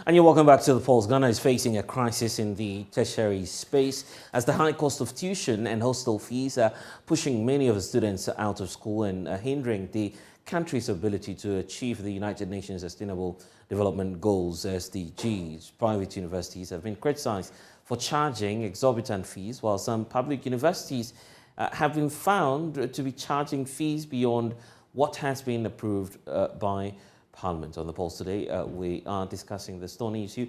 And you're welcome back to the polls. Ghana is facing a crisis in the tertiary space as the high cost of tuition and hostel fees are pushing many of the students out of school and hindering the country's ability to achieve the United Nations Sustainable Development Goals, SDGs. Private universities have been criticized for charging exorbitant fees, while some public universities have been found to be charging fees beyond what has been approved by Parliament. On the polls today, we are discussing the stony issue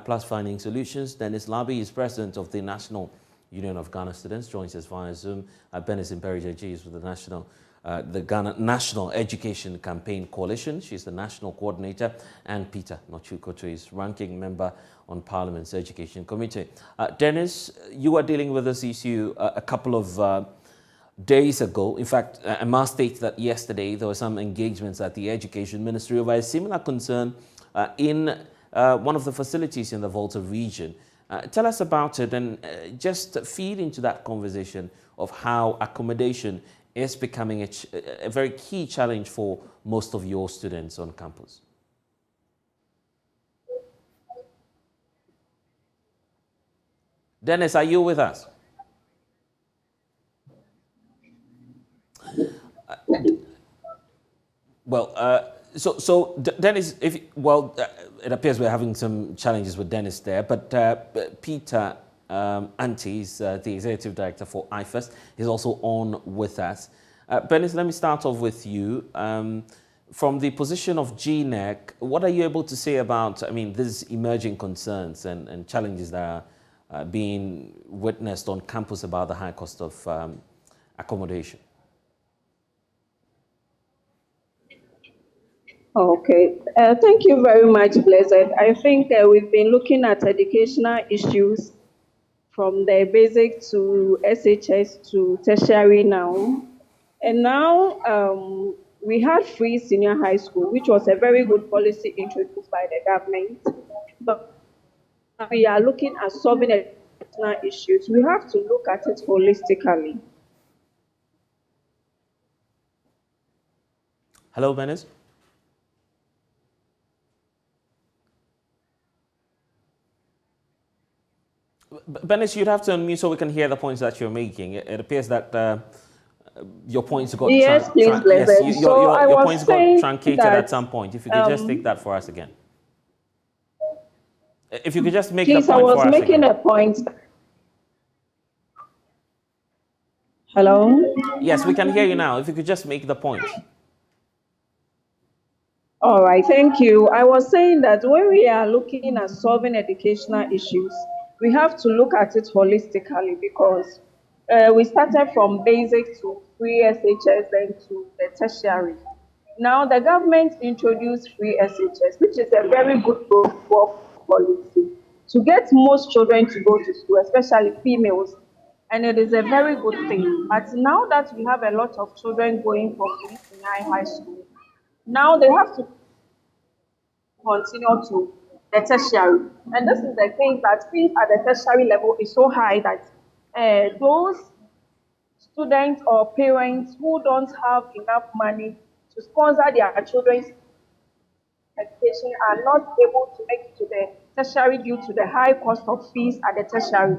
plus finding solutions. Dennis Labi is president of the National Union of Ghana Students, joins us via Zoom. Benis Imperija is with the Ghana National Education Campaign Coalition. She's the national coordinator, and Peter Nochukoto is ranking member on Parliament's Education Committee. Dennis, you were dealing with this issue a couple of days ago. In fact, I must state that yesterday there were some engagements at the Education Ministry over a similar concern in one of the facilities in the Volta region. Tell us about it and just feed into that conversation of how accommodation is becoming a very key challenge for most of your students on campus. Dennis, are you with us? So Dennis, it appears we're having some challenges with Dennis there, but Peter Ante is the executive director for IFEST. He's also on with us. Dennis, let me start off with you. From the position of GNEC, what are you able to say about, these emerging concerns and challenges that are being witnessed on campus about the high cost of accommodation? Okay, thank you very much, Blessed. I think we've been looking at educational issues from the basic to SHS to tertiary now. And now we had free senior high school, which was a very good policy introduced by the government. But we are looking at solving educational issues. We have to look at it holistically. Hello, Benis. Benis, you'd have to unmute so we can hear the points that you're making. It appears that your points got yes, please, yes, your points got truncated at some point. If you could just take that for us again. If you could just make please, the point for us again. I was making a point. Hello? Yes, we can hear you now. If you could just make the point. All right, thank you. I was saying that when we are looking at solving educational issues, we have to look at it holistically because we started from basic to free SHS and to the tertiary. Now, the government introduced free SHS, which is a very good policy to get most children to go to school, especially females, and it is a very good thing. But now that we have a lot of children going from senior high school, now they have to continue to the tertiary. And this is the thing that fees at the tertiary level is so high that those students or parents who don't have enough money to sponsor their children's education are not able to make it to the tertiary due to the high cost of fees at the tertiary.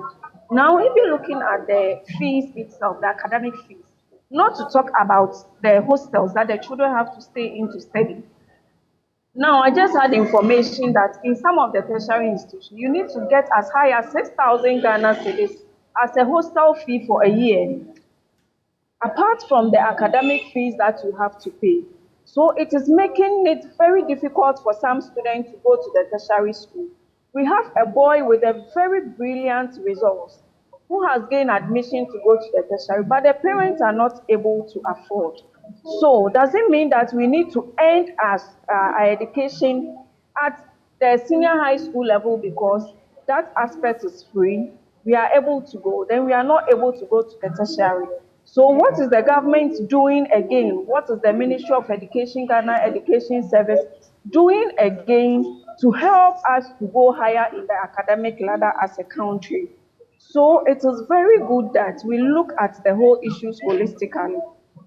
Now, if you're looking at the fees itself, the academic fees, not to talk about the hostels that the children have to stay in to study. Now, I just had information that in some of the tertiary institutions, you need to get as high as 6,000 Ghana cedis as a hostel fee for a year, apart from the academic fees that you have to pay. So it is making it very difficult for some students to go to the tertiary school. We have a boy with a very brilliant results who has gained admission to go to the tertiary, but the parents are not able to afford. So does it mean that we need to end our education at the senior high school level because that aspect is free? We are able to go, then we are not able to go to the tertiary. So what is the government doing again? What is the Ministry of Education, Ghana Education Service doing again to help us to go higher in the academic ladder as a country? So it is very good that we look at the whole issues holistically.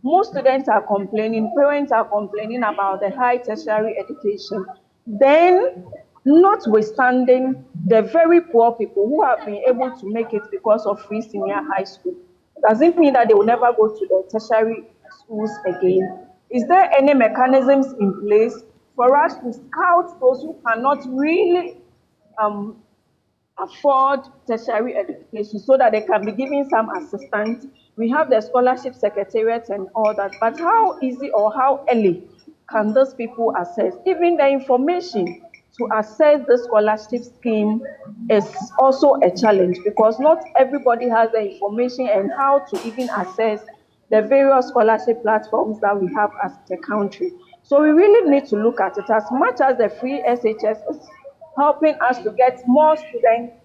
Most students are complaining, parents are complaining about the high tertiary education. Then notwithstanding the very poor people who have been able to make it because of free senior high school. Does it mean that they will never go to the tertiary schools again? Is there any mechanisms in place for us to scout those who cannot really um, afford tertiary education so that they can be given some assistance? We have the scholarship secretariat and all that, but how easy or how early can those people access? Even the information to access the scholarship scheme is also a challenge because not everybody has the information and how to even access the various scholarship platforms that we have as a country. So we really need to look at it as much as the free SHS is helping us to get more students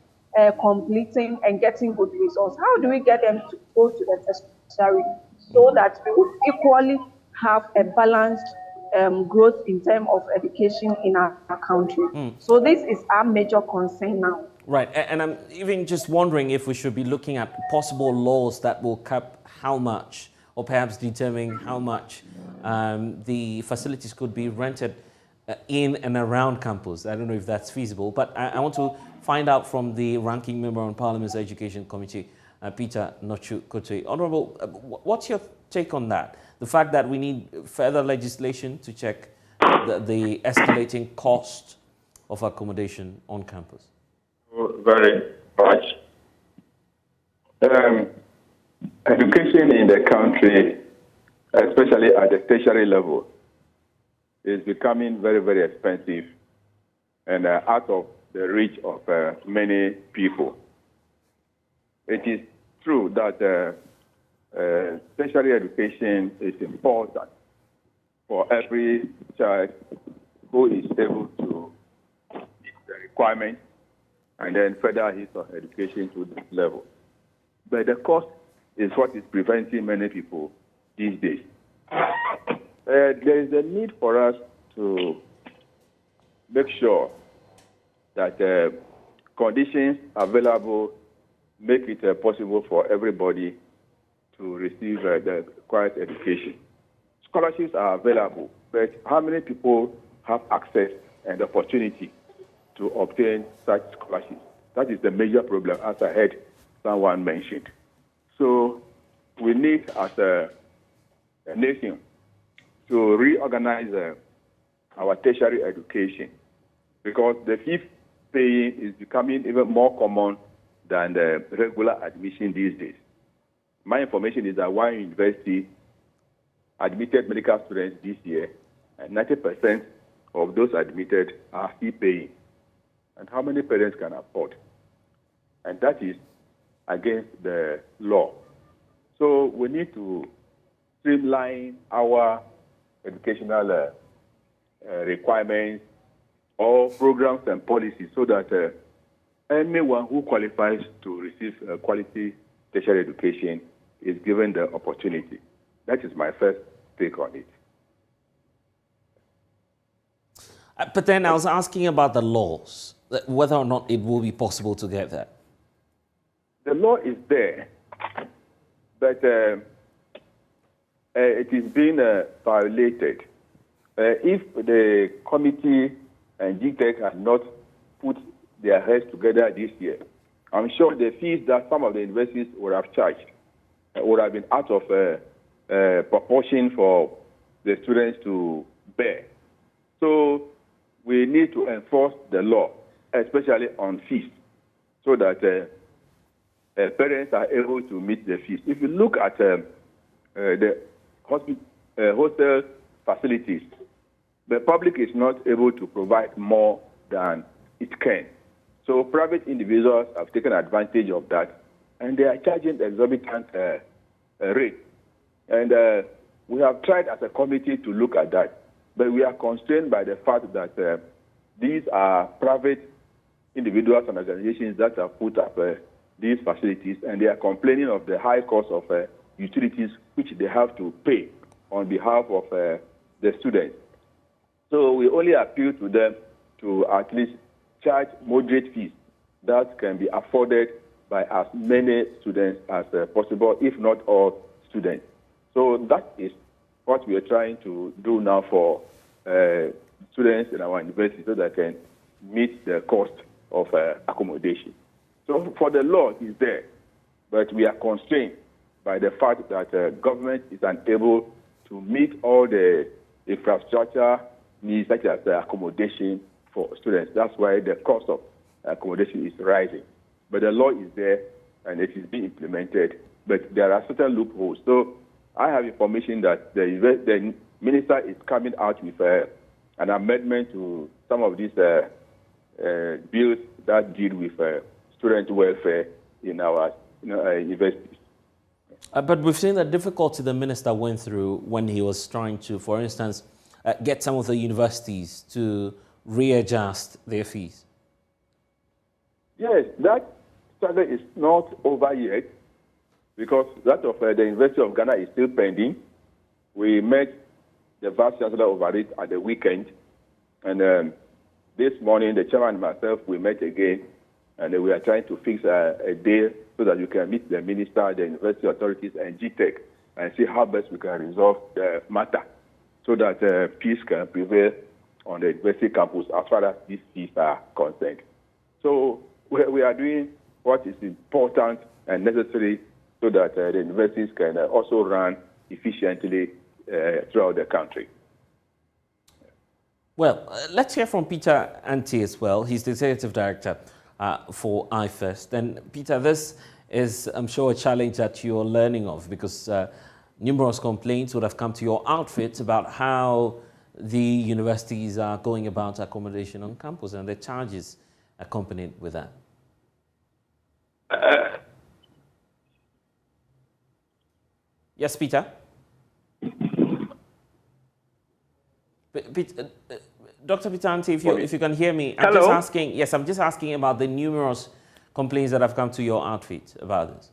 completing and getting good results. How do we get them to go to the tertiary so that we would equally have a balanced growth in terms of education in our country? So this is our major concern now. Right, and I'm even just wondering if we should be looking at possible laws that will cap how much, or perhaps determine how much the facilities could be rented in and around campus. I don't know if that's feasible, but I want to find out from the ranking member on Parliament's Education Committee, Peter Nochu-Kotoe. Honourable, what's your take on that? The fact that we need further legislation to check the escalating cost of accommodation on campus? Very much. Education in the country, especially at the tertiary level, is becoming very, very expensive and out of the reach of many people. It is true that tertiary education is important for every child who is able to meet the requirements and then further his or her education to this level. But the cost is what is preventing many people these days. There is a need for us to make sure that conditions available make it possible for everybody to receive the required education. Scholarships are available, but how many people have access and opportunity to obtain such scholarships? That is the major problem, as I heard someone mentioned. So we need, as a nation, to reorganize our tertiary education because the fee paying is becoming even more common than the regular admission these days. My information is that one university admitted medical students this year, and 90% of those admitted are fee paying. And how many parents can afford? And that is against the law. So we need to streamline our educational requirements or programs and policies so that anyone who qualifies to receive quality tertiary education is given the opportunity. That is my first take on it. But then I was asking about the laws, whether or not it will be possible to get that. The law is there, but it is being violated. If the committee and GTEC had not put their heads together this year, I'm sure the fees that some of the universities would have charged would have been out of proportion for the students to bear. So we need to enforce the law, especially on fees, so that parents are able to meet the fees. If you look at the hostel facilities, the public is not able to provide more than it can. So private individuals have taken advantage of that, and they are charging exorbitant rate. And we have tried as a committee to look at that, but we are constrained by the fact that these are private individuals and organizations that have put up these facilities, and they are complaining of the high cost of utilities which they have to pay on behalf of the students. So we only appeal to them to at least charge moderate fees that can be afforded by as many students as possible, if not all students. So that is what we are trying to do now for students in our university, so that they can meet the cost of accommodation. So for the law, it's there, but we are constrained by the fact that government is unable to meet all the infrastructure needs, such as accommodation for students. That's why the cost of accommodation is rising. But the law is there, and it is being implemented, but there are certain loopholes. So I have information that the minister is coming out with an amendment to some of these bills that deal with student welfare in our universities. But we've seen the difficulty the minister went through when he was trying to, for instance, get some of the universities to readjust their fees. Yes, that struggle is not over yet, because that of the University of Ghana is still pending. We met the Vice Chancellor over it at the weekend, and this morning the chairman and myself, we met again, and we are trying to fix a day so that we can meet the minister, the university authorities, and GTEC, and see how best we can resolve the matter so that peace can prevail on the university campus as far as these fees are concerned. So we are doing what is important and necessary so that the universities can also run efficiently throughout the country. Well, let's hear from Peter Ante as well. He's the Executive Director for iFirst. And Peter, this is, I'm sure, a challenge that you're learning of, because numerous complaints would have come to your outfit about how the universities are going about accommodation on campus and the charges accompanied with that. Yes, Peter? Dr. Peter Ante, if you can hear me, I'm just asking. Yes, I'm just asking about the numerous complaints that have come to your outfit about this.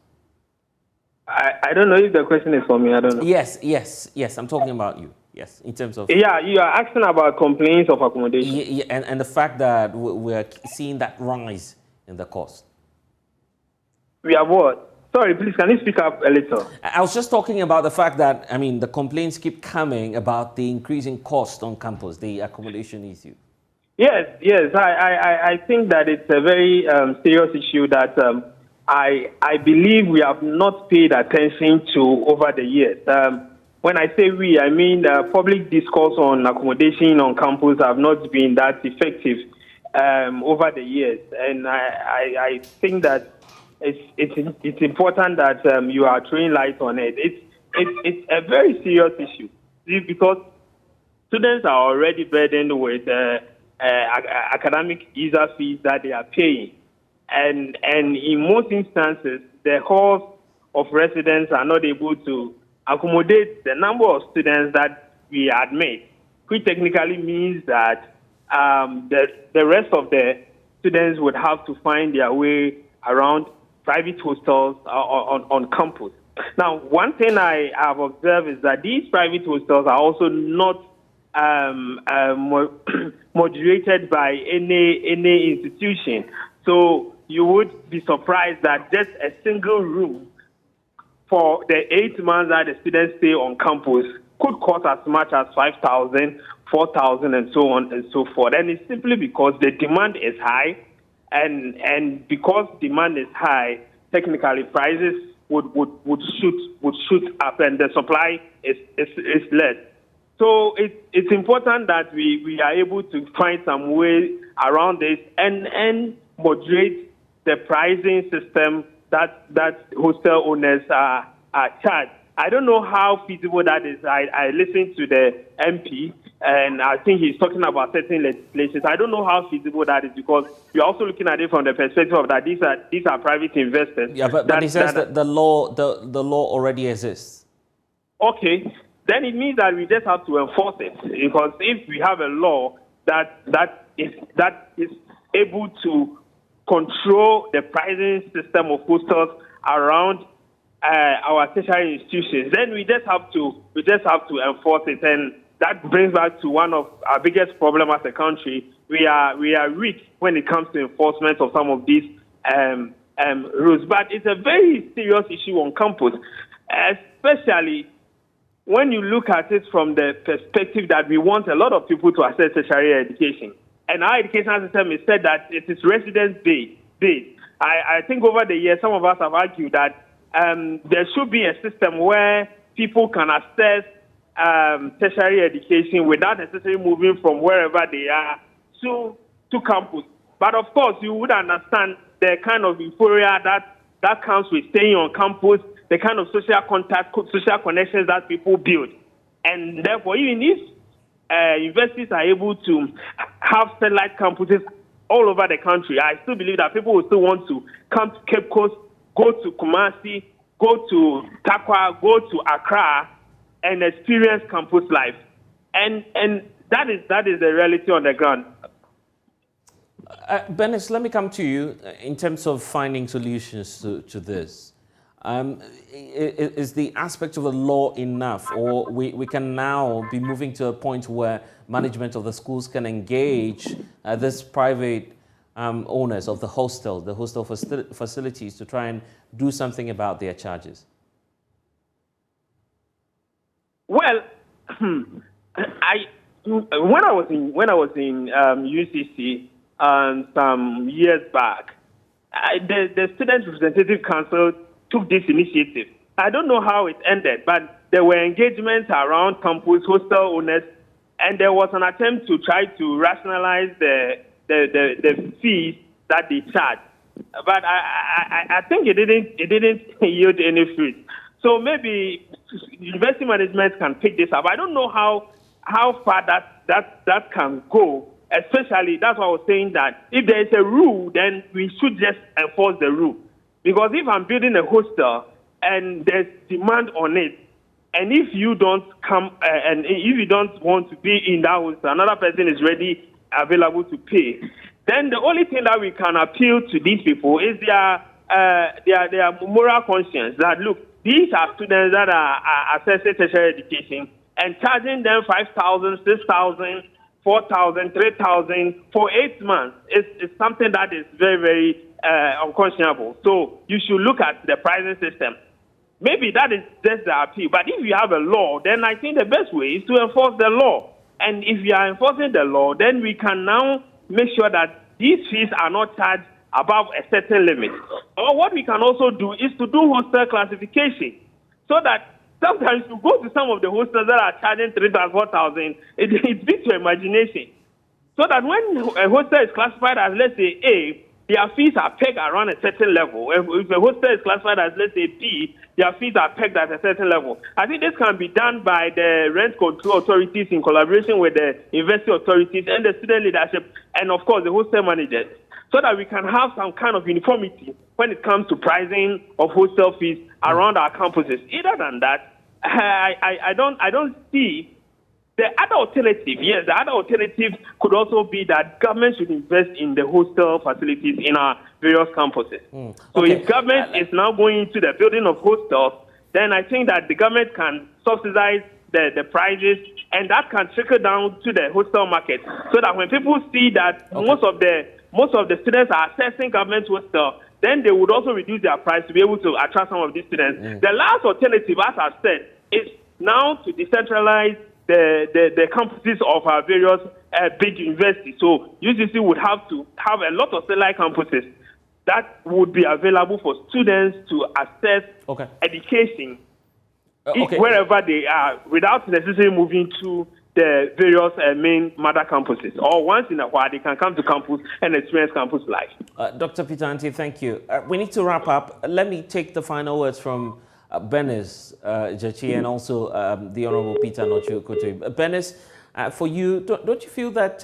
I don't know if the question is for me. I don't know. Yes. I'm talking about you. Yes, in terms of... Yeah, you are asking about complaints of accommodation. Yeah, and the fact that we're seeing that rise in the cost. We are what? Sorry, please, can you speak up a little? I was just talking about the fact that, I mean, the complaints keep coming about the increasing cost on campus, the accommodation issue. Yes. I think that it's a very serious issue that I believe we have not paid attention to over the years. When I say we, I mean public discourse on accommodation on campus have not been that effective over the years. And I think that it's important that you are throwing light on it. It's a very serious issue because students are already burdened with academic user fees that they are paying, and in most instances, the halls of residents are not able to accommodate the number of students that we admit, which technically means that the rest of the students would have to find their way around private hostels on campus. Now, one thing I have observed is that these private hostels are also not moderated by any institution. So you would be surprised that just a single room for the 8 months that the students stay on campus could cost as much as 5,000, 4,000, and so on and so forth. And it's simply because the demand is high. And because demand is high, technically prices would shoot up, and the supply is less. So it's important that we are able to find some way around this and moderate the pricing system that hostel owners are charged. I don't know how feasible that is. I listened to the MP, and I think he's talking about certain legislations. I don't know how feasible that is, because you're also looking at it from the perspective of that these are private investors. Yeah, but he says that the law already exists. Okay, then it means that we just have to enforce it, because if we have a law that is able to control the pricing system of hostels around our tertiary institutions, then we just have to enforce it. And that brings back to one of our biggest problems as a country. We are weak when it comes to enforcement of some of these rules. But it's a very serious issue on campus, especially when you look at it from the perspective that we want a lot of people to access tertiary education. and our educational system is said that it is residence-based. I think over the years, some of us have argued that there should be a system where people can access tertiary education without necessarily moving from wherever they are to campus. But of course, you would understand the kind of euphoria that comes with staying on campus, the kind of social contact, social connections that people build. And therefore, even if universities are able to have satellite campuses all over the country, I still believe that people will still want to come to Cape Coast, go to Kumasi, go to Takwa, go to Accra, and experience campus life. And that is the reality on the ground. Benes, let me come to you in terms of finding solutions to this. Is the aspect of the law enough, or we can now be moving to a point where management of the schools can engage this private owners of the hostel facilities to try and do something about their charges? Well, when I was in UCC some years back, the Student Representative Council took this initiative. I don't know how it ended, but there were engagements around campus hostel owners, and there was an attempt to try to rationalize the fees that they charge. But I think it didn't yield any fruit. So maybe university management can pick this up. I don't know how far that can go. Especially, that's why I was saying that if there is a rule, then we should just enforce the rule. Because if I'm building a hostel and there's demand on it, and if you don't come and if you don't want to be in that hostel, another person is ready, available to pay, then the only thing that we can appeal to these people is their moral conscience. That look, these are students that are accessing tertiary education, and charging them 5,000, 6,000, 4,000, 3,000 for 8 months is something that is very, very unconscionable. So you should look at the pricing system. Maybe that is just the appeal. But if you have a law, then I think the best way is to enforce the law. And if you are enforcing the law, then we can now make sure that these fees are not charged above a certain limit. Or what we can also do is to do hostel classification, so that sometimes you go to some of the hostels that are charging 3,000, 4,000, it beats your imagination. So that when a hostel is classified as, let's say, A, their fees are pegged around a certain level. If a hostel is classified as, let's say, B, their fees are pegged at a certain level. I think this can be done by the rent control authorities in collaboration with the university authorities and the student leadership, and of course the hostel managers, so that we can have some kind of uniformity when it comes to pricing of hostel fees around our campuses. Other than that, I don't see the other alternative. Yes, the other alternative could also be that government should invest in the hostel facilities in our various campuses. So if government is now going into the building of hostels, then I think that the government can subsidize the prices, and that can trickle down to the hostel market, so that when people see that most of the students are accessing government hostel, then they would also reduce their price to be able to attract some of these students. The last alternative, as I've said, is now to decentralize the campuses of our various big universities. So UCC would have to have a lot of satellite campuses that would be available for students to access education wherever they are, without necessarily moving to the various main mother campuses. Or once in a while, they can come to campus and experience campus life. Dr. Peter Anti, thank you. We need to wrap up. Let me take the final words from Benes Jachi and also the Honorable Peter Nochukoto. Benes, for you, don't you feel that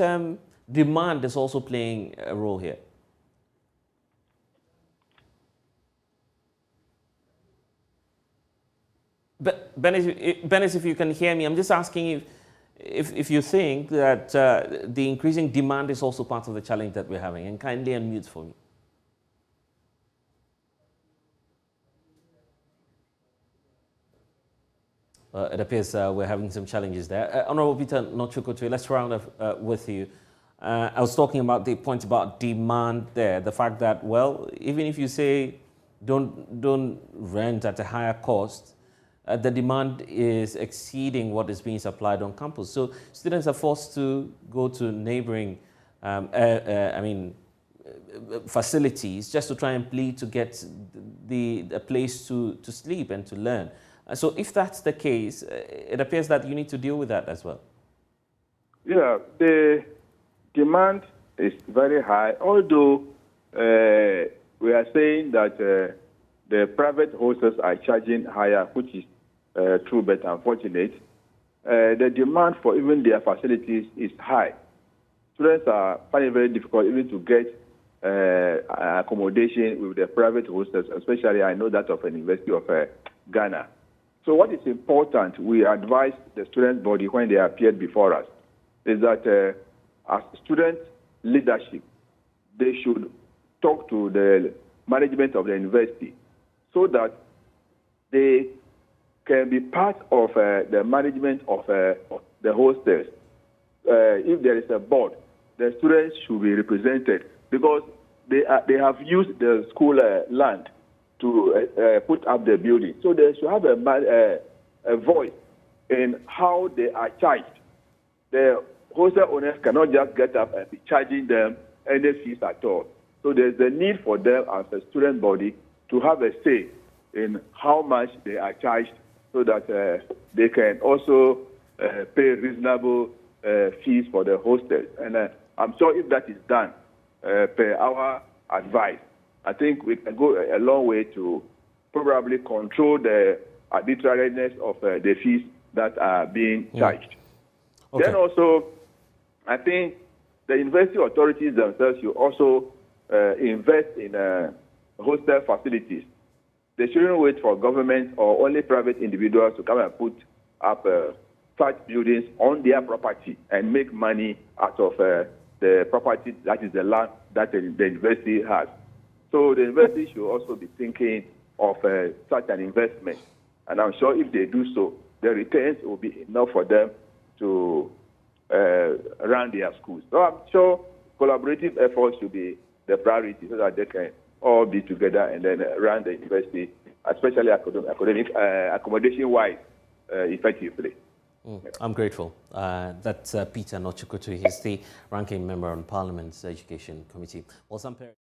demand is also playing a role here? Benes, if you can hear me, I'm just asking if you think that the increasing demand is also part of the challenge that we're having, and kindly unmute for me. It appears we're having some challenges there. Honorable Peter Nochukoto, let's round up with you. I was talking about the point about demand there, the fact that, well, even if you say don't rent at a higher cost, the demand is exceeding what is being supplied on campus. So students are forced to go to neighboring facilities just to try and plead to get a place to sleep and to learn. So if that's the case, it appears that you need to deal with that as well. Yeah, the demand is very high, although we are saying that the private hostels are charging higher, which is true but unfortunate. The demand for even their facilities is high. Students are finding it very difficult even to get accommodation with the private hostels, especially I know that of the University of Ghana. So what is important, we advise the student body when they appeared before us, is that as student leadership, they should talk to the management of the university so that they can be part of the management of the hostels. If there is a board, the students should be represented because they have used the school land to put up the building. So they should have a voice in how they are charged. The hostel owners cannot just get up and be charging them any fees at all. So there's a need for them as a student body to have a say in how much they are charged so that they can also pay reasonable fees for the hostels. And I'm sure if that is done per our advice, I think we can go a long way to probably control the arbitrariness of the fees that are being charged. Okay. Then also, I think the university authorities themselves should also invest in hostel facilities. They shouldn't wait for government or only private individuals to come and put up such buildings on their property and make money out of the property that is the land that the university has. So the university should also be thinking of such an investment. And I'm sure if they do so, the returns will be enough for them to run their schools. So I'm sure collaborative efforts should be the priority so that they can all be together and then run the university, especially accommodation-wise, effectively. I'm grateful. That's Peter Nochukutu. He's the ranking member on Parliament's Education Committee. Well, some parents